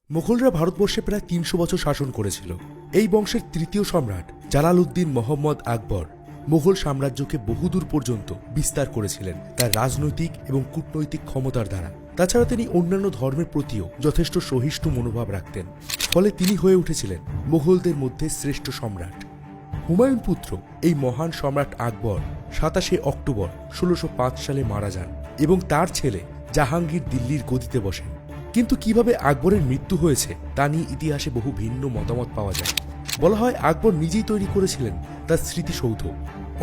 মুঘলরা ভারতবর্ষে প্রায় ৩০০ বছর শাসন করেছিল। এই বংশের তৃতীয় সম্রাট জালালউদ্দিন মোহাম্মদ আকবর মুঘল সাম্রাজ্যকে বহুদূর পর্যন্ত বিস্তার করেছিলেন তার রাজনৈতিক এবং কূটনৈতিক ক্ষমতার দ্বারা। তাছাড়া তিনি অন্যান্য ধর্মের প্রতিও যথেষ্ট সহিষ্ণু মনোভাব রাখতেন। ফলে তিনি হয়ে উঠেছিলেন মুঘলদের মধ্যে শ্রেষ্ঠ সম্রাট। হুমায়ুন পুত্র এই মহান সম্রাট আকবর ২৭শে অক্টোবর ১৬০৫ সালে মারা যান এবং তার ছেলে জাহাঙ্গীর দিল্লির গদিতে বসেন। কিন্তু কিভাবে আকবরের মৃত্যু হয়েছে তা নিয়ে ইতিহাসে বহু ভিন্ন মতামত পাওয়া যায়। বলা হয় আকবর নিজেই তৈরি করেছিলেন তার স্মৃতিসৌধ।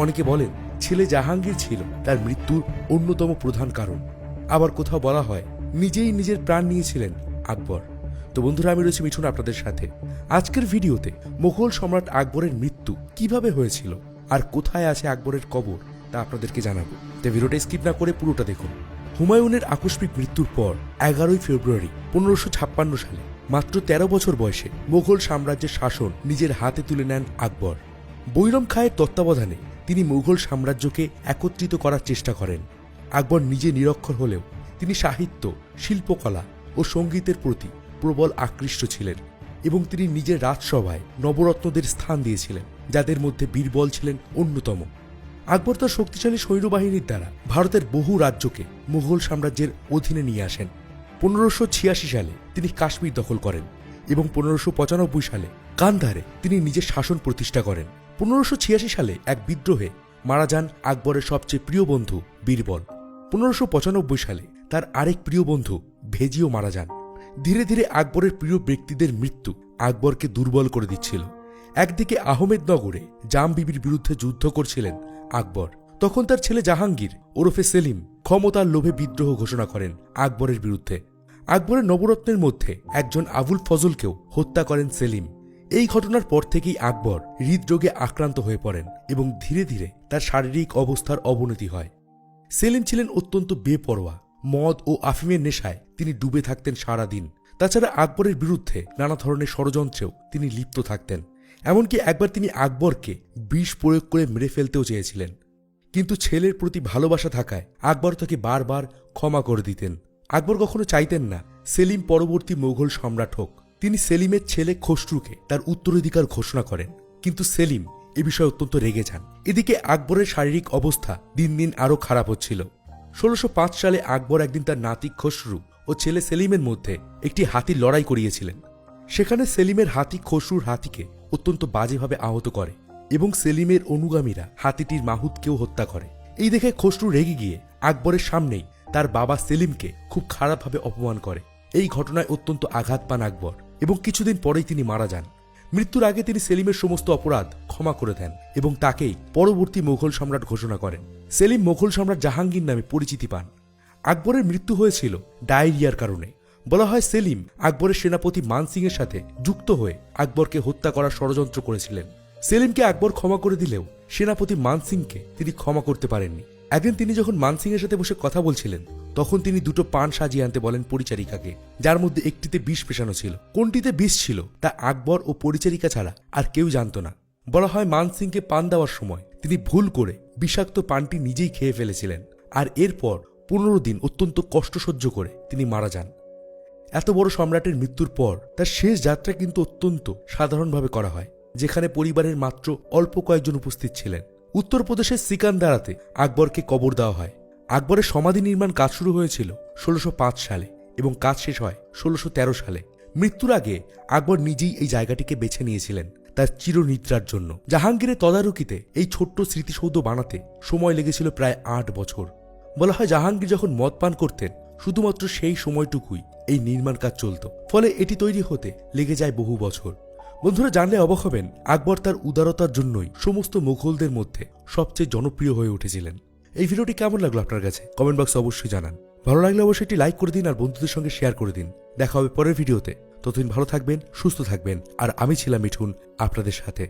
অনেকে বলেন ছেলে জাহাঙ্গীর ছিল তার মৃত্যুর অন্যতম প্রধান কারণ। আবার কোথাও বলা হয় নিজেই নিজের প্রাণ নিয়েছিলেন আকবর। তো বন্ধুরা, আমি রয়েছি মিঠুন আপনাদের সাথে। আজকের ভিডিওতে মুঘল সম্রাট আকবরের মৃত্যু কিভাবে হয়েছিল আর কোথায় আছে আকবরের কবর তা আপনাদেরকে জানাবো। তো ভিডিওটা স্কিপ না করে পুরোটা দেখুন। হুমায়ুনের আকস্মিক মৃত্যুর পর ১১ই ফেব্রুয়ারি ১৫৫৬ সালে মাত্র ১৩ বছর বয়সে মুঘল সাম্রাজ্যের শাসন নিজের হাতে তুলে নেন আকবর। বৈরম খাঁয়ের তত্ত্বাবধানে তিনি মুঘল সাম্রাজ্যকে একত্রিত করার চেষ্টা করেন। আকবর নিজে নিরক্ষর হলেও তিনি সাহিত্য, শিল্পকলা ও সঙ্গীতের প্রতি প্রবল আকৃষ্ট ছিলেন এবং তিনি নিজের রাজসভায় নবরত্নদের স্থান দিয়েছিলেন, যাদের মধ্যে বীরবল ছিলেন অন্যতম। আকবর তার শক্তিশালী সৈন্যবাহিনীর দ্বারা ভারতের বহু রাজ্যকে মুঘল সাম্রাজ্যের অধীনে নিয়ে আসেন। ১৫৮৬ সালে তিনি কাশ্মীর দখল করেন এবং ১৫৯৫ সালে কান্ধারে তিনি নিজের শাসন প্রতিষ্ঠা করেন। ১৫৮৬ সালে এক বিদ্রোহে মারা যান আকবরের সবচেয়ে প্রিয় বন্ধু বীরবল। ১৫৯৫ সালে তার আরেক প্রিয় বন্ধু ভেজিও মারা যান। ধীরে ধীরে আকবরের প্রিয় ব্যক্তিদের মৃত্যু আকবরকে দুর্বল করে দিচ্ছিল। একদিকে আহমেদনগরে জাম বিবির বিরুদ্ধে যুদ্ধ করছিলেন আকবর। তখন তার ছেলে জাহাঙ্গীর ওরফে সেলিম ক্ষমতার লোভে বিদ্রোহ ঘোষণা করেন আকবরের বিরুদ্ধে। আকবরের নবরত্নের মধ্যে একজন আবুল ফজলকেও হত্যা করেন সেলিম। এই ঘটনার পর থেকেই আকবর হৃদরোগে আক্রান্ত হয়ে পড়েন এবং ধীরে ধীরে তার শারীরিক অবস্থার অবনতি হয়। সেলিম ছিলেন অত্যন্ত বেপরোয়া। মদ ও আফিমের নেশায় তিনি ডুবে থাকতেন সারাদিন। তাছাড়া আকবরের বিরুদ্ধে নানা ধরনের ষড়যন্ত্রেও তিনি লিপ্ত থাকতেন। এমনকি একবার তিনি আকবরকে বিষ প্রয়োগ করে মেরে ফেলতেও চেয়েছিলেন, কিন্তু ছেলের প্রতি ভালোবাসা থাকায় আকবর তাকে বারবার ক্ষমা করে দিতেন। আকবর কখনো চাইতেন না সেলিম পরবর্তী মুঘল সম্রাট হোক। তিনি সেলিমের ছেলে খসরুকে তার উত্তরাধিকার ঘোষণা করেন, কিন্তু সেলিম এ বিষয়ে অত্যন্ত রেগে যান। এদিকে আকবরের শারীরিক অবস্থা দিন দিন আরও খারাপ হচ্ছিল। ১৬০৫ সালে আকবর একদিন তার নাতি খসরু ও ছেলে সেলিমের মধ্যে একটি হাতির লড়াই করিয়েছিলেন। সেখানে সেলিমের হাতি খসরুর হাতিকে অত্যন্ত বাজেভাবে আহত করে এবং সেলিমের অনুগামীরা হাতিটির মাহুতকেও হত্যা করে। এই দেখে খসরু রেগে গিয়ে আকবরের সামনেই তার বাবা সেলিমকে খুব খারাপভাবে অপমান করে। এই ঘটনায় অত্যন্ত আঘাত পান আকবর এবং কিছুদিন পরেই তিনি মারা যান। মৃত্যুর আগে তিনি সেলিমের সমস্ত অপরাধ ক্ষমা করে দেন এবং তাকেই পরবর্তী মুঘল সম্রাট ঘোষণা করেন। সেলিম মুঘল সম্রাট জাহাঙ্গীর নামে পরিচিতি পান। আকবরের মৃত্যু হয়েছিল ডায়রিয়ার কারণে। বলা হয় সেলিম আকবরের সেনাপতি মানসিংয়ের সাথে যুক্ত হয়ে আকবরকে হত্যা করার ষড়যন্ত্র করেছিলেন। সেলিমকে আকবর ক্ষমা করে দিলেও সেনাপতি মানসিংকে তিনি ক্ষমা করতে পারেননি। একদিন তিনি যখন মানসিংয়ের সাথে বসে কথা বলছিলেন, তখন তিনি দুটো পান সাজিয়ে আনতে বলেন পরিচারিকাকে, যার মধ্যে একটিতে বিষ পেশানো ছিল। কোনটিতে বিষ ছিল তা আকবর ও পরিচারিকা ছাড়া আর কেউ জানত না। বলা হয় মানসিংকে পান দেওয়ার সময় তিনি ভুল করে বিষাক্ত পানটি নিজেই খেয়ে ফেলেছিলেন, আর এরপর ১৫ দিন অত্যন্ত কষ্ট সহ্য করে তিনি মারা যান। এত বড় সম্রাটের মৃত্যুর পর তার শেষ যাত্রা কিন্তু অত্যন্ত সাধারণভাবে করা হয়, যেখানে পরিবারের মাত্র অল্প কয়েকজন উপস্থিত ছিলেন। উত্তরপ্রদেশের সিকান্দারাতে আকবরকে কবর দেওয়া হয়। আকবরের সমাধি নির্মাণ কাজ শুরু হয়েছিল ১৬০৫ সালে এবং কাজ শেষ হয় ১৬১৩ সালে। মৃত্যুর আগে আকবর নিজেই এই জায়গাটিকে বেছে নিয়েছিলেন তার চিরনিদ্রার জন্য। জাহাঙ্গীরের তদারকিতে এই ছোট্ট স্মৃতিসৌধ বানাতে সময় লেগেছিল প্রায় ৮ বছর। বলা হয় জাহাঙ্গীর যখন মদ পান করতেন, শুধুমাত্র সেই সময়টুকুই এই নির্মাণ কাজ চলত। ফলে এটি তৈরি হতে লেগে যায় বহু বছর। বন্ধুরা, জানলে অবাক হবেন আকবর তার উদারতার জন্যই সমস্ত মুঘলদের মধ্যে সবচেয়ে জনপ্রিয় হয়ে উঠেছিলেন। এই ভিডিওটি কেমন লাগলো আপনার কাছে কমেন্ট বক্সে অবশ্যই জানান। ভালো লাগলে অবশ্যই একটি লাইক করে দিন আর বন্ধুদের সঙ্গে শেয়ার করে দিন। দেখা হবে পরের ভিডিওতে। ততদিন ভালো থাকবেন, সুস্থ থাকবেন। আর আমি ছিলাম মিঠুন আপনাদের সাথে।